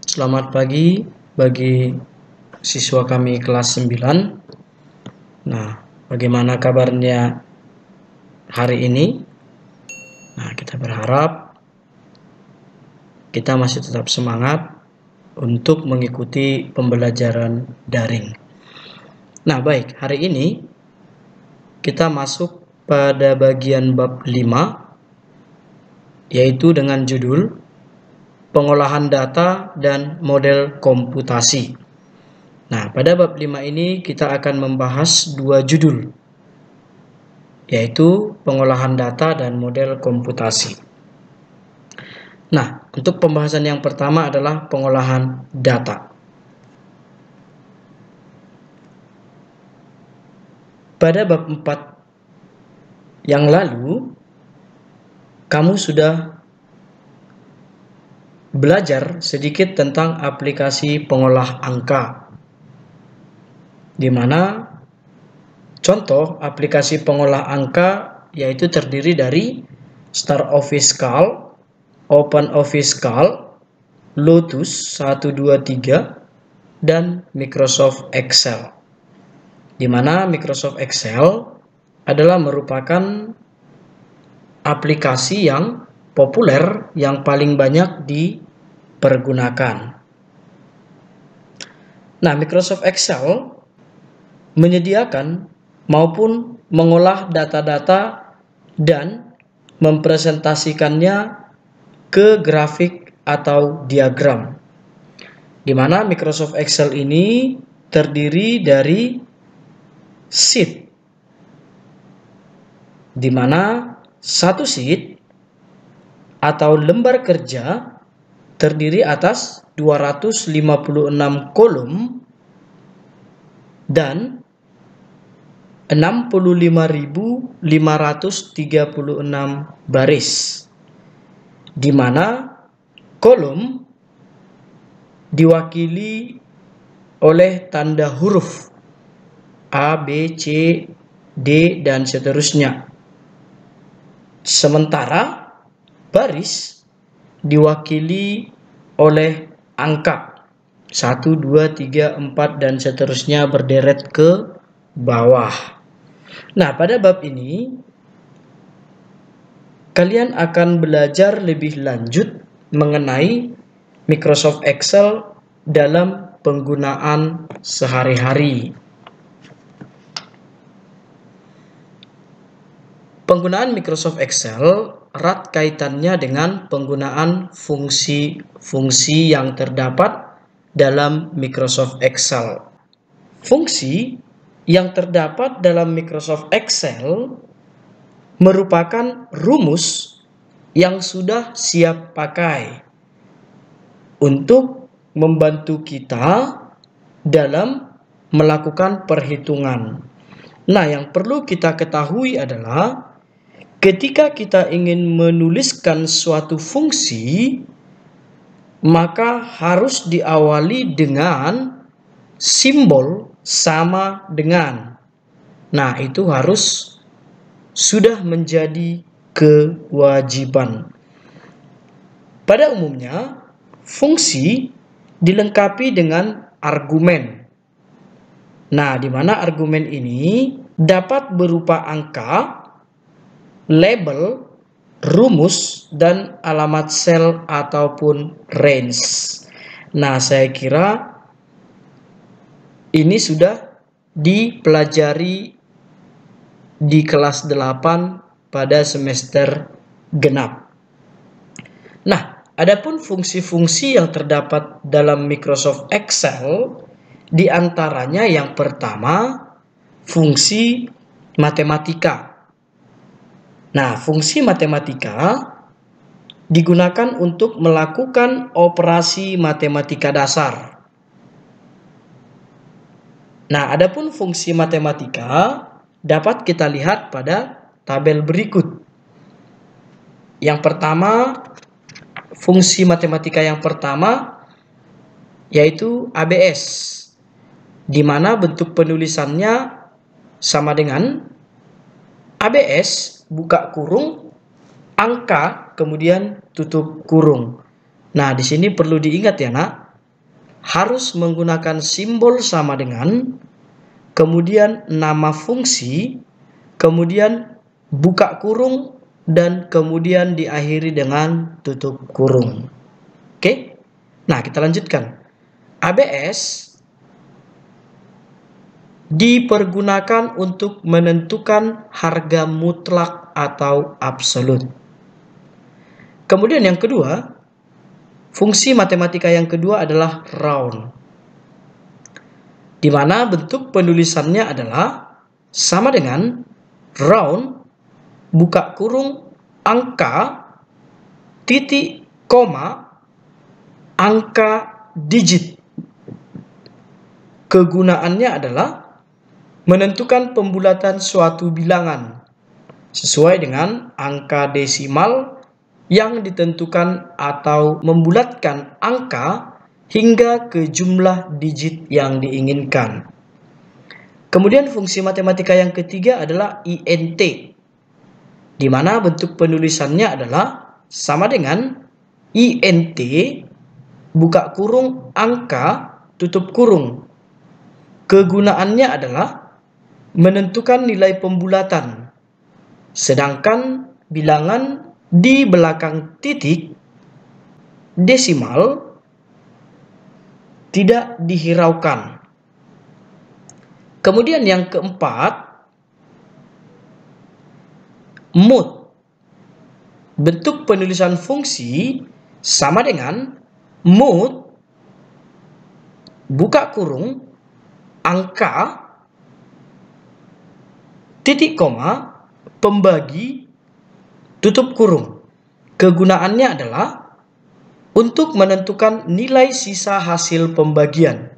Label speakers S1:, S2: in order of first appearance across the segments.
S1: Selamat pagi bagi siswa kami kelas 9. Nah, bagaimana kabarnya hari ini? Nah, kita berharap kita masih tetap semangat untuk mengikuti pembelajaran daring. Nah, baik, hari ini kita masuk pada bagian bab 5, yaitu dengan judul Pengolahan Data dan Model Komputasi. Nah, pada bab 5 ini kita akan membahas dua judul, yaitu pengolahan data dan model komputasi. Nah, untuk pembahasan yang pertama adalah pengolahan data. Pada bab 4 yang lalu, kamu sudah belajar sedikit tentang aplikasi pengolah angka, di mana contoh aplikasi pengolah angka yaitu terdiri dari StarOffice Calc, OpenOffice Calc, Lotus 123, dan Microsoft Excel. Di mana Microsoft Excel adalah merupakan aplikasi yang populer yang paling banyak dipergunakan. Nah, Microsoft Excel menyediakan maupun mengolah data-data dan mempresentasikannya ke grafik atau diagram. Di mana Microsoft Excel ini terdiri dari sheet, di mana satu sheet atau lembar kerja terdiri atas 256 kolom dan 65.536 baris, di mana kolom diwakili oleh tanda huruf A, B, C, D, dan seterusnya. Sementara baris diwakili oleh angka 1, 2, 3, 4, dan seterusnya berderet ke bawah. Nah, pada bab ini kalian akan belajar lebih lanjut mengenai Microsoft Excel dalam penggunaan sehari-hari. Penggunaan Microsoft Excel erat kaitannya dengan penggunaan fungsi-fungsi yang terdapat dalam Microsoft Excel. Fungsi yang terdapat dalam Microsoft Excel merupakan rumus yang sudah siap pakai untuk membantu kita dalam melakukan perhitungan. Nah, yang perlu kita ketahui adalah ketika kita ingin menuliskan suatu fungsi, maka harus diawali dengan simbol sama dengan. Nah, itu harus sudah menjadi kewajiban. Pada umumnya, fungsi dilengkapi dengan argumen. Nah, di mana argumen ini dapat berupa angka, label, rumus, dan alamat sel ataupun range. Nah, saya kira ini sudah dipelajari di kelas 8 pada semester genap. Nah, adapun fungsi-fungsi yang terdapat dalam Microsoft Excel, di antaranya yang pertama, fungsi matematika. Nah, fungsi matematika digunakan untuk melakukan operasi matematika dasar. Nah, adapun fungsi matematika dapat kita lihat pada tabel berikut. Yang pertama, fungsi matematika yang pertama yaitu ABS, di mana bentuk penulisannya sama dengan ABS buka kurung angka, kemudian tutup kurung. Nah, di sini perlu diingat ya, Nak. Harus menggunakan simbol sama dengan, kemudian nama fungsi, kemudian buka kurung, dan kemudian diakhiri dengan tutup kurung. Oke? Nah, kita lanjutkan. ABS dipergunakan untuk menentukan harga mutlak atau absolut. Kemudian yang kedua, fungsi matematika yang kedua adalah round, di mana bentuk penulisannya adalah sama dengan round, buka kurung, angka, titik, koma, angka digit. Kegunaannya adalah menentukan pembulatan suatu bilangan sesuai dengan angka desimal yang ditentukan atau membulatkan angka hingga ke jumlah digit yang diinginkan. Kemudian fungsi matematika yang ketiga adalah INT, di mana bentuk penulisannya adalah sama dengan INT, buka kurung, angka, tutup kurung. Kegunaannya adalah menentukan nilai pembulatan, sedangkan bilangan di belakang titik desimal tidak dihiraukan. Kemudian yang keempat, mod. Bentuk penulisan fungsi sama dengan mod, buka kurung, angka, titik koma, pembagi, tutup kurung. Kegunaannya adalah untuk menentukan nilai sisa hasil pembagian.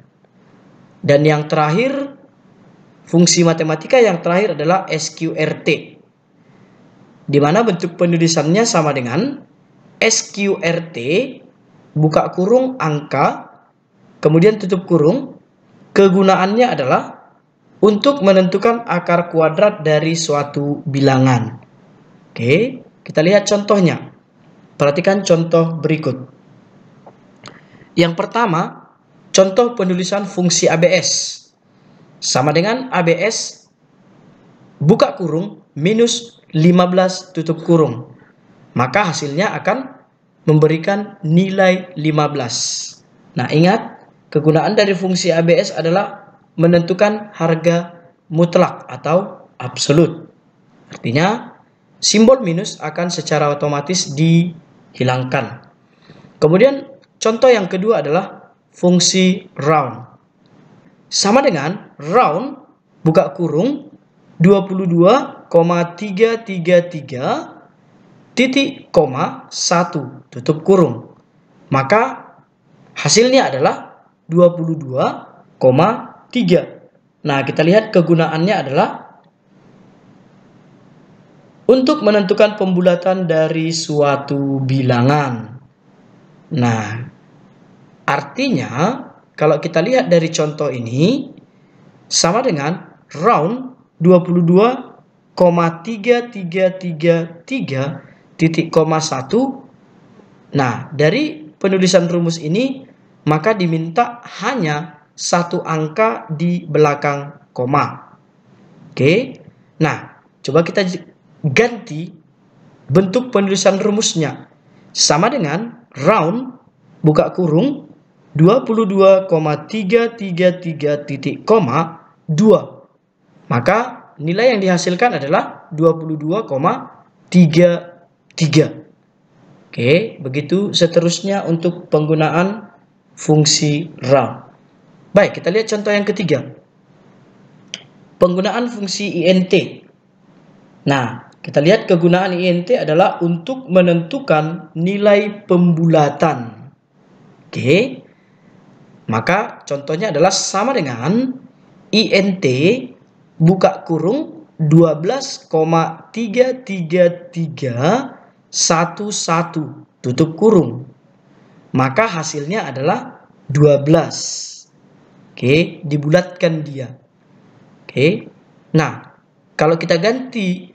S1: Dan yang terakhir, fungsi matematika yang terakhir adalah SQRT, di mana bentuk penulisannya sama dengan SQRT, buka kurung, angka, kemudian tutup kurung. Kegunaannya adalah untuk menentukan akar kuadrat dari suatu bilangan. Oke, kita lihat contohnya. Perhatikan contoh berikut. Yang pertama, contoh penulisan fungsi ABS. Sama dengan ABS, buka kurung, minus 15 tutup kurung. Maka hasilnya akan memberikan nilai 15. Nah, ingat, kegunaan dari fungsi ABS adalah menentukan harga mutlak atau absolut. Artinya, simbol minus akan secara otomatis dihilangkan. Kemudian, contoh yang kedua adalah fungsi round. Sama dengan round, buka kurung, 22,333 titik koma 1 tutup kurung. Maka hasilnya adalah 22,3. Nah, kita lihat kegunaannya adalah untuk menentukan pembulatan dari suatu bilangan. Nah, artinya kalau kita lihat dari contoh ini sama dengan round 22,333 titik koma 1. Nah, dari penulisan rumus ini maka diminta hanya satu angka di belakang koma. Oke. Nah, coba kita ganti bentuk penulisan rumusnya. Sama dengan round, buka kurung, 22,333 titik koma 2. Maka nilai yang dihasilkan adalah 22,33. Oke, begitu seterusnya untuk penggunaan fungsi round. Baik, kita lihat contoh yang ketiga. Penggunaan fungsi INT. Nah, kita lihat kegunaan INT adalah untuk menentukan nilai pembulatan. Oke. Maka contohnya adalah sama dengan INT, buka kurung, 12,33311 tutup kurung. Maka hasilnya adalah 12. Oke, dibulatkan dia. Oke. Nah, kalau kita ganti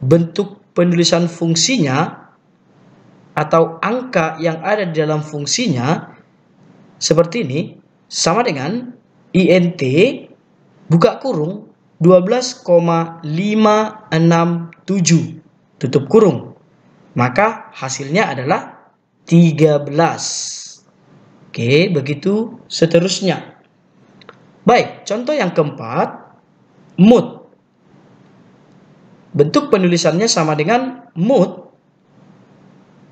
S1: bentuk penulisan fungsinya atau angka yang ada di dalam fungsinya seperti ini, sama dengan INT buka kurung 12,567 tutup kurung. Maka hasilnya adalah 13. Oke, begitu seterusnya. Baik, contoh yang keempat, mood. Bentuk penulisannya sama dengan mood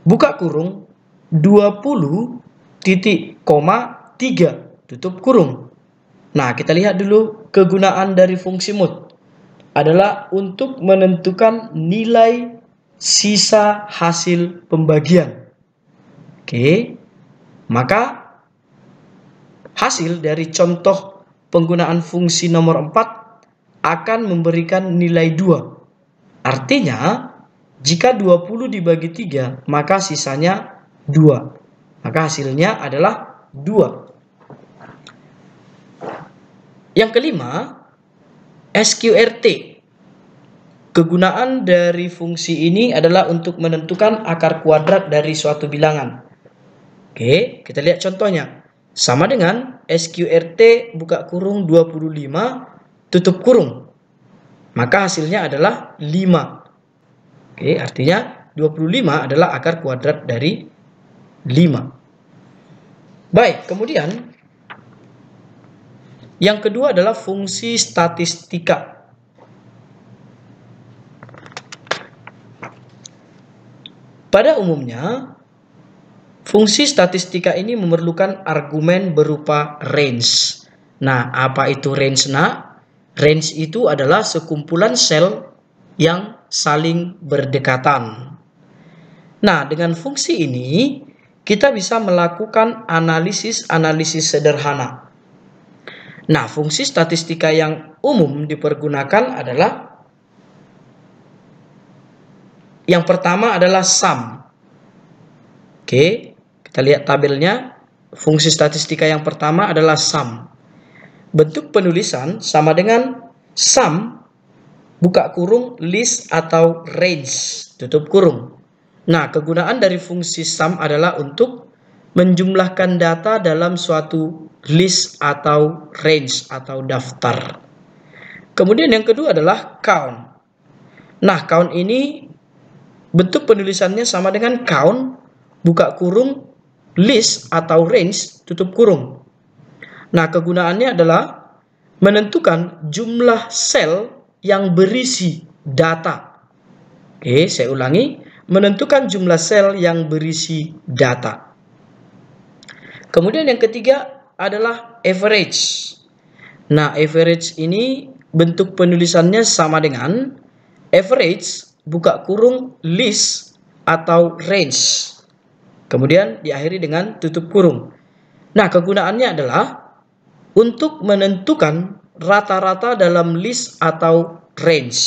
S1: buka kurung 20,3 tutup kurung. Nah, kita lihat dulu kegunaan dari fungsi mood adalah untuk menentukan nilai sisa hasil pembagian. Oke, maka hasil dari contoh penggunaan fungsi nomor 4 akan memberikan nilai 2. Artinya, jika 20 dibagi 3, maka sisanya 2. Maka hasilnya adalah 2. Yang kelima, SQRT. Kegunaan dari fungsi ini adalah untuk menentukan akar kuadrat dari suatu bilangan. Oke, kita lihat contohnya. Sama dengan SQRT buka kurung 25 tutup kurung. Maka hasilnya adalah 5. Oke, artinya 25 adalah akar kuadrat dari 5. Baik, kemudian yang kedua adalah fungsi statistika. Pada umumnya, fungsi statistika ini memerlukan argumen berupa range. Nah, apa itu range, nak? Range itu adalah sekumpulan sel yang saling berdekatan. Nah, dengan fungsi ini, kita bisa melakukan analisis sederhana. Nah, fungsi statistika yang umum dipergunakan adalah yang pertama adalah sum. Oke, kita lihat tabelnya. Fungsi statistika yang pertama adalah sum. Bentuk penulisan sama dengan sum buka kurung list atau range tutup kurung. Nah, kegunaan dari fungsi sum adalah untuk menjumlahkan data dalam suatu list atau range atau daftar. Kemudian yang kedua adalah count. Nah, count ini bentuk penulisannya sama dengan count buka kurung list atau range tutup kurung. Nah, kegunaannya adalah menentukan jumlah sel yang berisi data. Oke, saya ulangi. Menentukan jumlah sel yang berisi data. Kemudian yang ketiga adalah average. Nah, average ini bentuk penulisannya sama dengan average buka kurung list atau range. Kemudian diakhiri dengan tutup kurung. Nah, kegunaannya adalah untuk menentukan rata-rata dalam list atau range.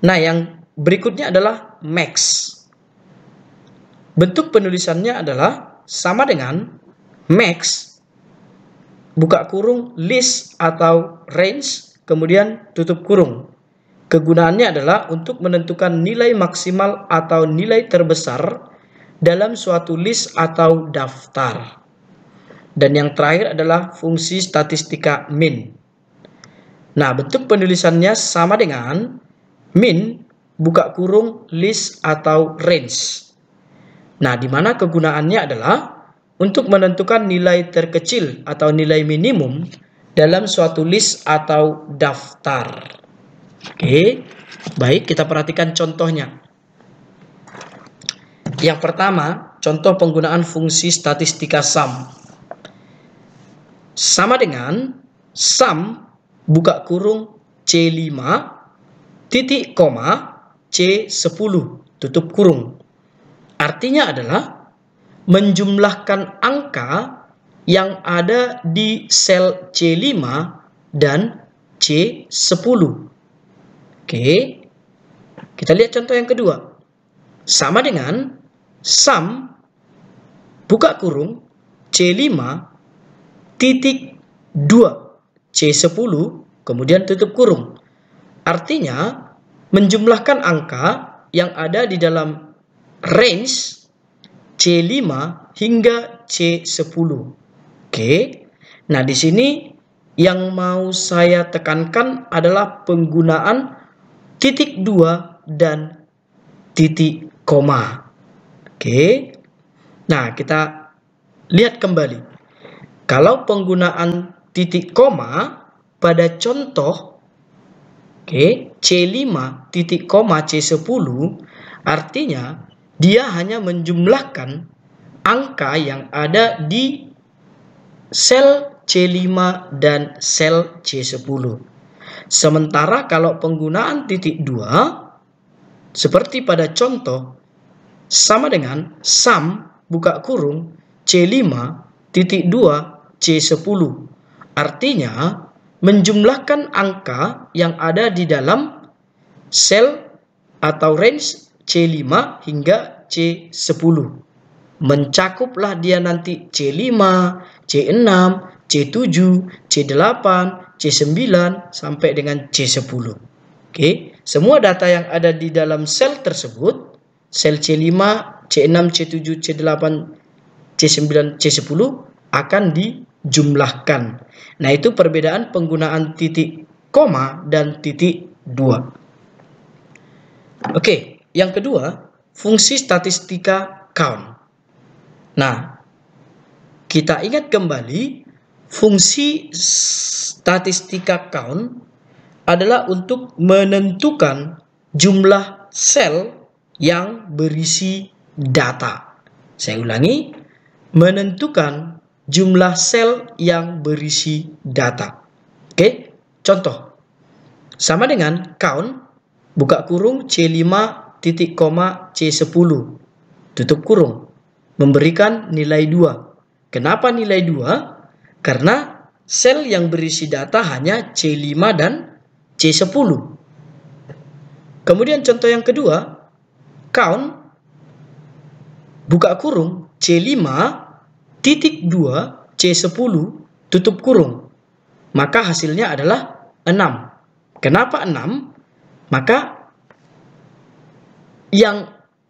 S1: Nah, yang berikutnya adalah max. Bentuk penulisannya adalah sama dengan max buka kurung list atau range kemudian tutup kurung. Kegunaannya adalah untuk menentukan nilai maksimal atau nilai terbesar dalam suatu list atau daftar. Dan yang terakhir adalah fungsi statistika min. Nah, bentuk penulisannya sama dengan min buka kurung list atau range. Nah, di mana kegunaannya adalah untuk menentukan nilai terkecil atau nilai minimum dalam suatu list atau daftar. Oke, baik, kita perhatikan contohnya. Yang pertama, contoh penggunaan fungsi statistika sum. Sama dengan sum buka kurung C5 titik koma C10 tutup kurung. Artinya adalah menjumlahkan angka yang ada di sel C5 dan C10. Oke, kita lihat contoh yang kedua. Sama dengan sum buka kurung C5 titik 2 C10 kemudian tutup kurung. Artinya menjumlahkan angka yang ada di dalam range C5 hingga C10. Oke. Nah, di sini yang mau saya tekankan adalah penggunaan titik 2 dan titik koma. Oke. Nah, kita lihat kembali. Kalau penggunaan titik koma pada contoh C5 titik koma C10, artinya dia hanya menjumlahkan angka yang ada di sel C5 dan sel C10. Sementara kalau penggunaan titik 2 seperti pada contoh sama dengan sum buka kurung C5 titik 2 C10. Artinya menjumlahkan angka yang ada di dalam sel atau range C5 hingga C10. Mencakuplah dia nanti C5, C6, C7, C8, C9 sampai dengan C10. Oke, semua data yang ada di dalam sel tersebut, sel C5, C6, C7, C8, C9, C10 akan dijumlahkan. Nah, itu perbedaan penggunaan titik koma dan titik 2. Oke, yang kedua, fungsi statistika count. Nah, kita ingat kembali, fungsi statistika count adalah untuk menentukan jumlah sel yang berisi data. Saya ulangi, menentukan jumlah sel yang berisi data. Oke, contoh. Sama dengan count, buka kurung C5 titik koma C10, tutup kurung, memberikan nilai 2. Kenapa nilai 2? Karena sel yang berisi data hanya C5 dan C10. Kemudian contoh yang kedua, count, buka kurung C5 titik 2 C10 tutup kurung, maka hasilnya adalah 6. Kenapa 6? Maka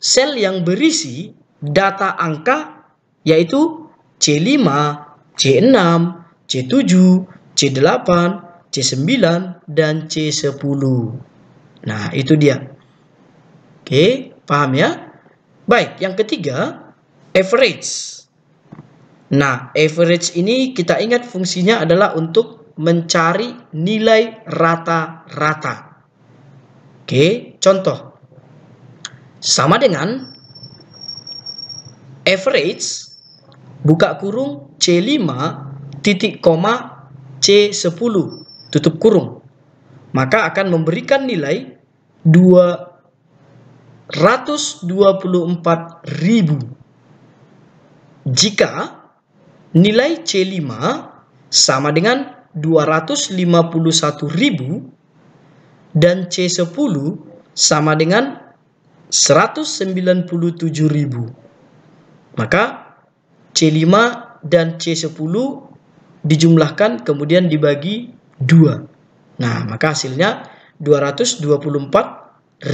S1: sel yang berisi data angka yaitu C5, C6, C7, C8, C9, dan C10. Nah, itu dia. Oke, paham ya? Baik, yang ketiga, average. Nah, average ini kita ingat fungsinya adalah untuk mencari nilai rata-rata. Oke, contoh. Sama dengan average buka kurung C5 titik koma C10 tutup kurung, maka akan memberikan nilai 224.000 jika nilai C5 sama dengan 251.000 dan C10 sama dengan 197.000. Maka C5 dan C10 dijumlahkan kemudian dibagi 2. Nah, maka hasilnya 224.000.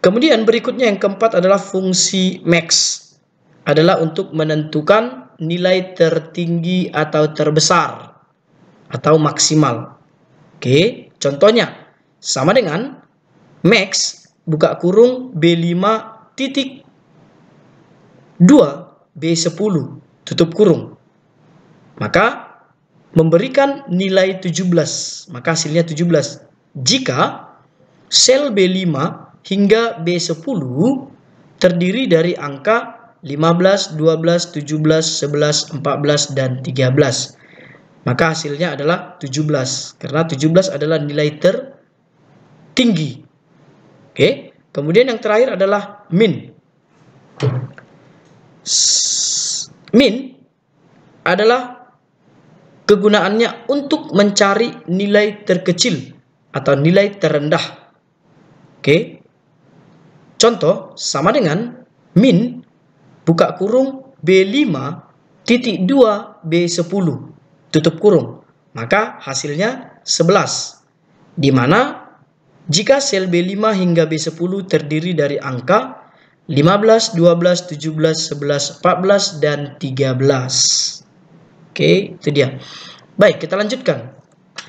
S1: Kemudian berikutnya yang keempat adalah fungsi max. Adalah untuk menentukan nilai tertinggi atau terbesar atau maksimal. Oke, contohnya sama dengan max buka kurung B5 titik 2 B10 tutup kurung, maka memberikan nilai 17, maka hasilnya 17 jika sel B5 hingga B10 terdiri dari angka 15, 12, 17, 11, 14, dan 13. Maka hasilnya adalah 17. Karena 17 adalah nilai tertinggi. Oke. Kemudian yang terakhir adalah min. Min adalah kegunaannya untuk mencari nilai terkecil atau nilai terendah. Oke. Contoh sama dengan min buka kurung B5 titik 2 B10 tutup kurung, maka hasilnya 11, di mana jika sel B5 hingga B10 terdiri dari angka 15, 12, 17, 11, 14, dan 13. Oke, itu dia. Baik, kita lanjutkan.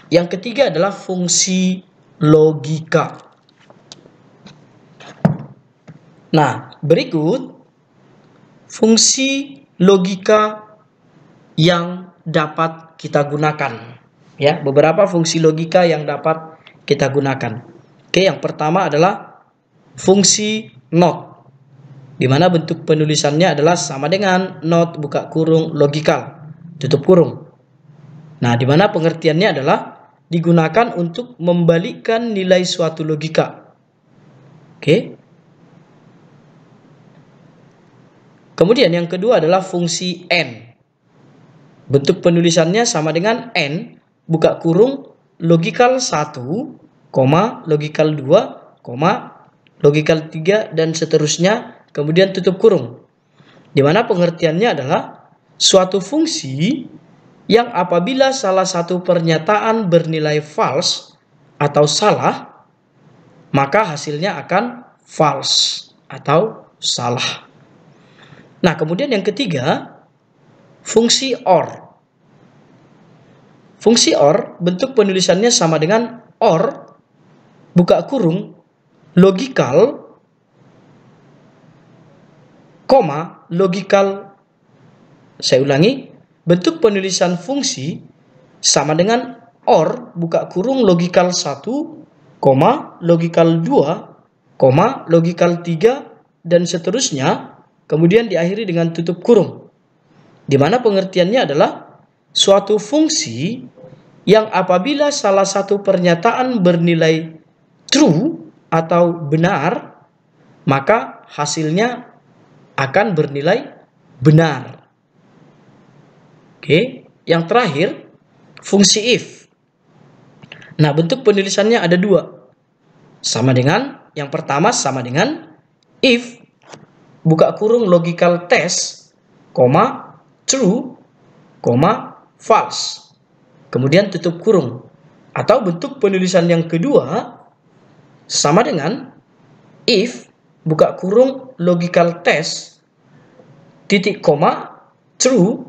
S1: Yang ketiga adalah fungsi logika. Nah, berikut fungsi logika yang dapat kita gunakan. Ya, beberapa fungsi logika yang dapat kita gunakan. Oke, yang pertama adalah fungsi not, di mana bentuk penulisannya adalah sama dengan not buka kurung logikal tutup kurung. Nah, di mana pengertiannya adalah digunakan untuk membalikkan nilai suatu logika. Oke. Kemudian yang kedua adalah fungsi n. Bentuk penulisannya sama dengan n buka kurung logikal 1, logikal 2, logikal 3, dan seterusnya, kemudian tutup kurung. Di mana pengertiannya adalah suatu fungsi yang apabila salah satu pernyataan bernilai false atau salah, maka hasilnya akan false atau salah. Nah, kemudian yang ketiga, fungsi OR. Fungsi OR, bentuk penulisannya sama dengan OR, buka kurung, logikal, logikal. Saya ulangi, bentuk penulisan fungsi sama dengan OR, buka kurung, logikal 1, logikal 2, logikal 3, dan seterusnya. Kemudian diakhiri dengan tutup kurung. Di mana pengertiannya adalah suatu fungsi yang apabila salah satu pernyataan bernilai true atau benar, maka hasilnya akan bernilai benar. Oke, yang terakhir fungsi if. Nah, bentuk penulisannya ada dua. Sama dengan yang pertama sama dengan if buka kurung logical test, true, false. Kemudian tutup kurung. Atau bentuk penulisan yang kedua sama dengan if buka kurung logical test, titik koma, true,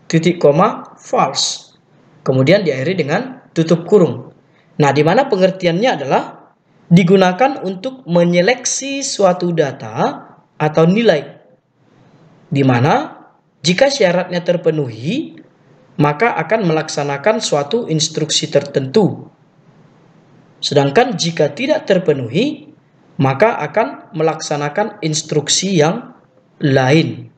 S1: titik koma, false. Kemudian diakhiri dengan tutup kurung. Nah, di mana pengertiannya adalah digunakan untuk menyeleksi suatu data atau nilai, di mana jika syaratnya terpenuhi, maka akan melaksanakan suatu instruksi tertentu. Sedangkan jika tidak terpenuhi, maka akan melaksanakan instruksi yang lain.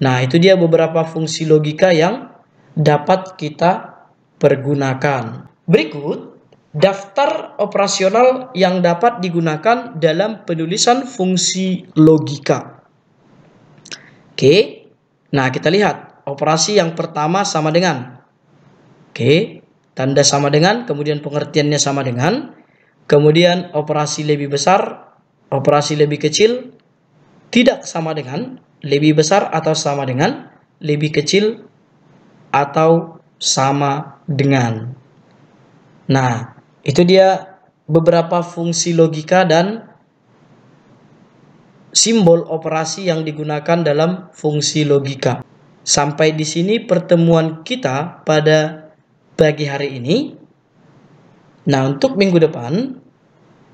S1: Nah, itu dia beberapa fungsi logika yang dapat kita pergunakan. Berikut daftar operasional yang dapat digunakan dalam penulisan fungsi logika. Oke, nah kita lihat operasi yang pertama sama dengan. Oke, tanda sama dengan, kemudian pengertiannya sama dengan. Kemudian operasi lebih besar, operasi lebih kecil, tidak sama dengan, lebih besar atau sama dengan, lebih kecil atau sama dengan. Nah, itu dia beberapa fungsi logika dan simbol operasi yang digunakan dalam fungsi logika. Sampai di sini pertemuan kita pada pagi hari ini. Nah, untuk minggu depan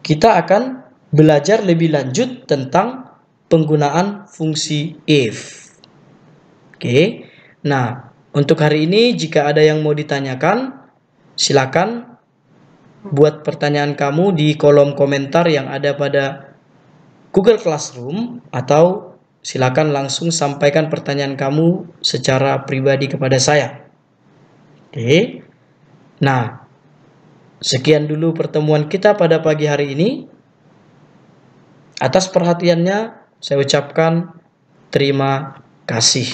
S1: kita akan belajar lebih lanjut tentang penggunaan fungsi if. Oke. Nah, untuk hari ini jika ada yang mau ditanyakan, silakan buat pertanyaan kamu di kolom komentar yang ada pada Google Classroom, atau silakan langsung sampaikan pertanyaan kamu secara pribadi kepada saya. Oke. Nah, sekian dulu pertemuan kita pada pagi hari ini. Atas perhatiannya saya ucapkan terima kasih.